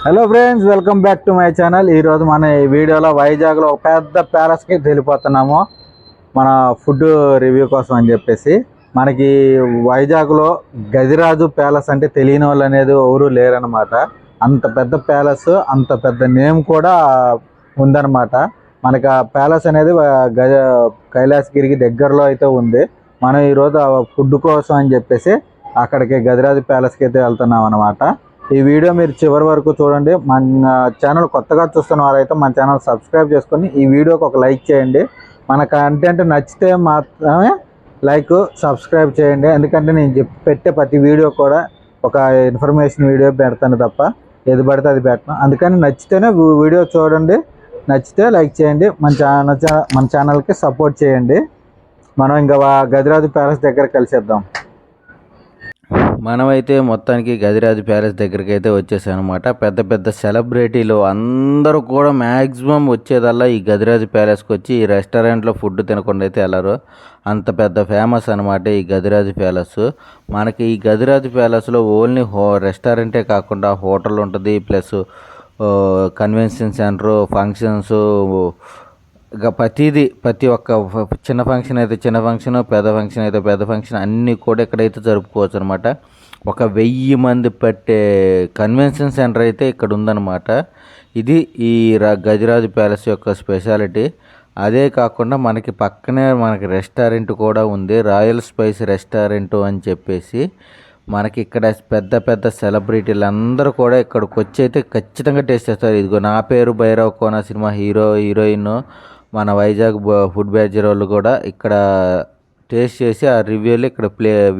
Hello friends, welcome back to my channel. ఈరోజు మన ఈ వీడియోలో వైజాగ్లో ఒక పెద్ద ప్యాలెస్కి వెళ్ళిపోతున్నాము మన ఫుడ్ రివ్యూ కోసం అని చెప్పేసి. మనకి వైజాగ్లో గజరాజు ప్యాలెస్ అంటే తెలియని వాళ్ళు అనేది ఎవరు లేరనమాట. అంత పెద్ద ప్యాలెస్, అంత పెద్ద నేమ్ కూడా ఉందన్నమాట. మనకి ఆ ప్యాలెస్ అనేది కైలాసగిరికి దగ్గరలో అయితే ఉంది. మనం ఈరోజు ఫుడ్ కోసం అని చెప్పేసి అక్కడికి గజరాజు ప్యాలెస్కి అయితే వెళ్తున్నాం అనమాట. ఈ వీడియో మీరు చివరి వరకు చూడండి. మన ఛానల్ కొత్తగా చూస్తున్న వారైతే మన ఛానల్ సబ్స్క్రైబ్ చేసుకొని ఈ వీడియోకి ఒక లైక్ చేయండి. మన కంటెంట్ నచ్చితే మాత్రమే లైక్ సబ్స్క్రైబ్ చేయండి. ఎందుకంటే నేను పెట్టే ప్రతి వీడియో కూడా ఒక ఇన్ఫర్మేషన్ వీడియో పెడతాను తప్ప ఏది పడితే అది పెట్టను. అందుకని నచ్చితేనే వీడియో చూడండి, నచ్చితే లైక్ చేయండి, మన ఛానల్కి సపోర్ట్ చేయండి. మనం ఇంకా గజరాజు ప్యాలెస్ దగ్గర కలిసేద్దాం. మనమైతే మొత్తానికి గజరాజు ప్యాలెస్ దగ్గరికి అయితే వచ్చేసాం అనమాట. పెద్ద పెద్ద సెలబ్రిటీలు అందరూ కూడా మ్యాక్సిమం వచ్చేదల్లా ఈ గజరాజు ప్యాలెస్కి వచ్చి ఈ రెస్టారెంట్లో ఫుడ్ తినకుండా అయితే వెళ్ళరు. అంత పెద్ద ఫేమస్ అనమాట ఈ గజరాజు ప్యాలెస్. మనకి ఈ గజరాజు ప్యాలెస్లో ఓన్లీ రెస్టారెంటే కాకుండా హోటల్ ఉంటుంది, ప్లస్ కన్వెన్షన్ సెంటరు, ఫంక్షన్స్, ఇక ప్రతి ఒక్క చిన్న ఫంక్షన్ అయితే చిన్న ఫంక్షన్, పెద్ద ఫంక్షన్ అయితే పెద్ద ఫంక్షన్ అన్నీ కూడా ఇక్కడైతే జరుపుకోవచ్చు అనమాట. 1000 మంది పట్టే కన్వెన్షన్ సెంటర్ అయితే ఇక్కడ ఉందన్నమాట. ఇది ఈ గజరాజు ప్యాలెస్ యొక్క స్పెషాలిటీ. అదే కాకుండా మనకి పక్కనే మనకి రెస్టారెంట్ కూడా ఉంది, రాయల్ స్పైస్ రెస్టారెంట్ అని చెప్పేసి. మనకి ఇక్కడ పెద్ద పెద్ద సెలబ్రిటీలు అందరూ కూడా ఇక్కడికి వచ్చి అయితే ఖచ్చితంగా టేస్ట్ చేస్తారు. ఇదిగో నా పేరు భైరవ్ కోన సినిమా హీరోయిన్ మన వైజాగ్ ఫుడ్ బ్యాచర్ వాళ్ళు కూడా ఇక్కడ టేస్ట్ చేసి ఆ రివ్యూలు ఇక్కడ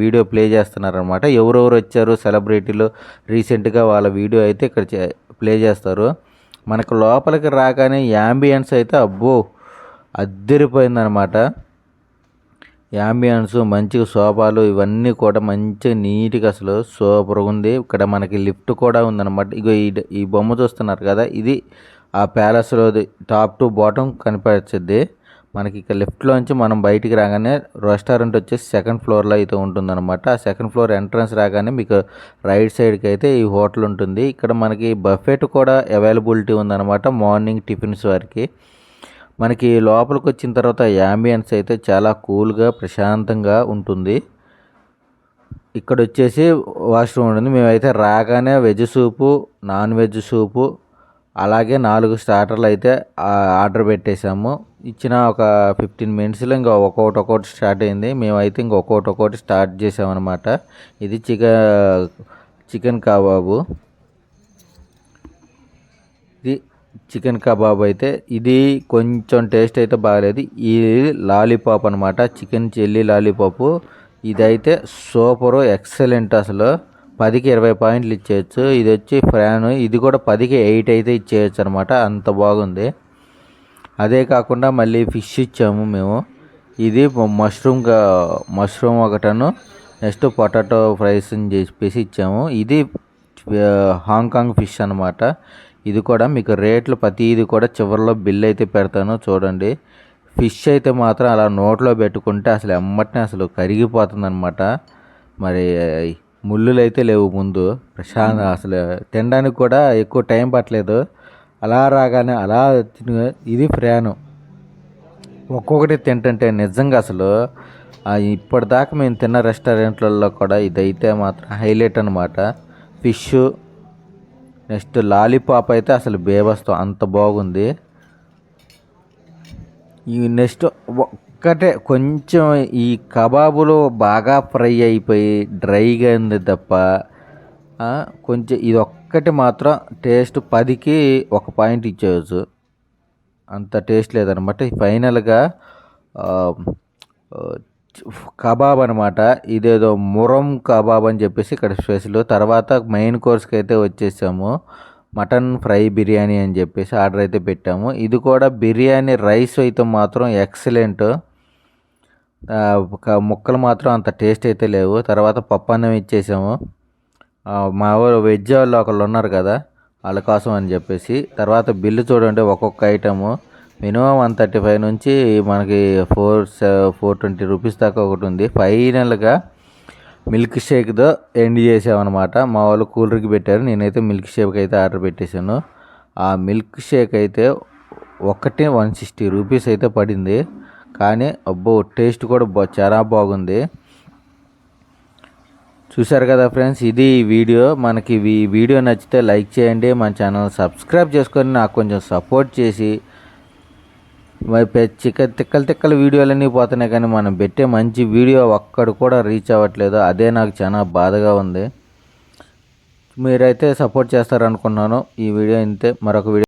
వీడియో ప్లే చేస్తున్నారనమాట. ఎవరెవరు వచ్చారు సెలబ్రిటీలు రీసెంట్గా వాళ్ళ వీడియో అయితే ఇక్కడ ప్లే చేస్తారు. మనకు లోపలికి రాగానే యాంబియన్స్ అయితే అబ్బో అద్దరిపోయిందనమాట. యాంబియన్స్ మంచిగా సోఫాలు ఇవన్నీ కూడా మంచిగా నీట్గా అసలు సూపర్గా ఉంది. ఇక్కడ మనకి లిఫ్ట్ కూడా ఉందన్నమాట. ఇగో ఈ బొమ్మ చూస్తున్నారు కదా, ఇది ఆ ప్యాలెస్లో టాప్ టు బాటమ్ కనిపించింది మనకి. ఇక్కడ లెఫ్ట్లోంచి మనం బయటికి రాగానే రెస్టారెంట్ వచ్చేసి సెకండ్ ఫ్లోర్లో అయితే ఉంటుందన్నమాట. ఆ సెకండ్ ఫ్లోర్ ఎంట్రన్స్ రాగానే మీకు రైట్ సైడ్కి అయితే ఈ హోటల్ ఉంటుంది. ఇక్కడ మనకి బఫెట్ కూడా అవైలబిలిటీ ఉందన్నమాట మార్నింగ్ టిఫిన్స్ వరకు. మనకి లోపలికి వచ్చిన తర్వాత యాంబియన్స్ అయితే చాలా కూల్గా ప్రశాంతంగా ఉంటుంది. ఇక్కడ వచ్చేసి వాష్రూమ్ ఉంటుంది. మేమైతే రాగానే veg soup, non veg soup, అలాగే 4 స్టార్టర్లు అయితే ఆర్డర్ పెట్టేశాము. ఇచ్చిన ఒక 15 మినిట్స్లో ఇంకా ఒక్కొక్కటి స్టార్ట్ అయింది. మేమైతే ఇంక ఒక్కొక్కటి స్టార్ట్ చేసామన్నమాట. ఇది చికెన్ కబాబు. ఇది చికెన్ కబాబ్ అయితే ఇది కొంచెం టేస్ట్ అయితే బాగలేదు. ఇది లాలీపాప్ అనమాట, చికెన్ చిల్లీ లాలీపాపు. ఇదైతే సూపరు ఎక్సలెంట్, అసలు 10కి 20 పాయింట్లు ఇచ్చేయచ్చు. ఇది వచ్చి ఫ్రాన్, ఇది కూడా 10కి 8 అయితే ఇచ్చేయచ్చు అనమాట, అంత బాగుంది. కాకుండా మళ్ళీ ఫిష్ ఇచ్చాము మేము. ఇది మష్రూమ్ ఒకటను, నెక్స్ట్ పొటాటో ఫ్రైస్ అని చెప్పేసి ఇచ్చాము. ఇది హాంకాంగ్ ఫిష్ అనమాట. ఇది కూడా మీకు రేట్లు ప్రతిది కూడా చివరిలో బిల్ అయితే పెడతాను చూడండి. ఫిష్ అయితే మాత్రం అలా నోట్లో పెట్టుకుంటే అసలు ఎమ్మటనే అసలు కరిగిపోతుంది అనమాట. మరి ముళ్ళులు అయితే లేవు ముందు, ప్రశాంత అసలు తినడానికి కూడా ఎక్కువ టైం పట్టలేదు. అలా రాగానే అలా ఇది ఫ్రాను ఒక్కొక్కటి తింటుంటే నిజంగా అసలు ఇప్పటిదాకా మేము తిన్న రెస్టారెంట్లలో కూడా ఇదైతే మాత్రం హైలైట్ అనమాట. ఫిష్, నెక్స్ట్ లాలీపాప్ అయితే అసలు బేబస్తో అంత బాగుంది. ఈ నెక్స్ట్ ఒక్కటే కొంచెం ఈ కబాబులు బాగా ఫ్రై అయిపోయి డ్రైగా ఉంది తప్ప కొంచెం ఇది ఒక్కటి మాత్రం టేస్ట్ 10కి 1 పాయింట్ ఇచ్చేయచ్చు, అంత టేస్ట్ లేదనమాట. ఫైనల్గా కబాబ్ అనమాట. ఇదేదో మురం కబాబ్ అని చెప్పేసి ఇక్కడ స్పెషల్. తర్వాత మెయిన్ కోర్స్కి అయితే వచ్చేసాము. మటన్ ఫ్రై బిర్యానీ అని చెప్పేసి ఆర్డర్ అయితే పెట్టాము. ఇది కూడా బిర్యానీ రైస్ అయితే మాత్రం ఎక్సలెంట్, ముక్కలు మాత్రం అంత టేస్ట్ అయితే లేవు. తర్వాత పప్పు అన్నం ఇచ్చేసాము. మా ఊరు వెజ్ వాళ్ళు ఒకళ్ళు ఉన్నారు కదా, వాళ్ళ కోసం అని చెప్పేసి. తర్వాత బిల్లు చూడండి, ఒక్కొక్క ఐటము మినిమం 135 నుంచి మనకి 420 రూపీస్ దాకా ఒకటి ఉంది. ఫైనల్గా మిల్క్ షేక్తో ఎండ్ చేసామన్నమాట. మా వాళ్ళు కూల్ డ్రింక్ పెట్టారు, నేనైతే మిల్క్ షేక్ అయితే ఆర్డర్ పెట్టేశాను. ఆ మిల్క్ షేక్ అయితే ఒకటి 160 రూపీస్ అయితే పడింది. కానీ అబ్బో టేస్ట్ కూడా చాలా బాగుంది. చూశారు కదా ఫ్రెండ్స్, ఇది ఈ వీడియో. మనకి ఈ వీడియో నచ్చితే లైక్ చేయండి, మన ఛానల్ సబ్స్క్రైబ్ చేసుకొని నాకు కొంచెం సపోర్ట్ చేసి, తిక్కల వీడియోలన్నీ పోతున్నాయి కానీ మనం పెట్టే మంచి వీడియో ఒక్కడు కూడా రీచ్ అవ్వట్లేదు. అదే నాకు చాలా బాధగా ఉంది. మీరైతే సపోర్ట్ చేస్తారనుకున్నాను. ఈ వీడియో ఇంతే. మరొక వీడియో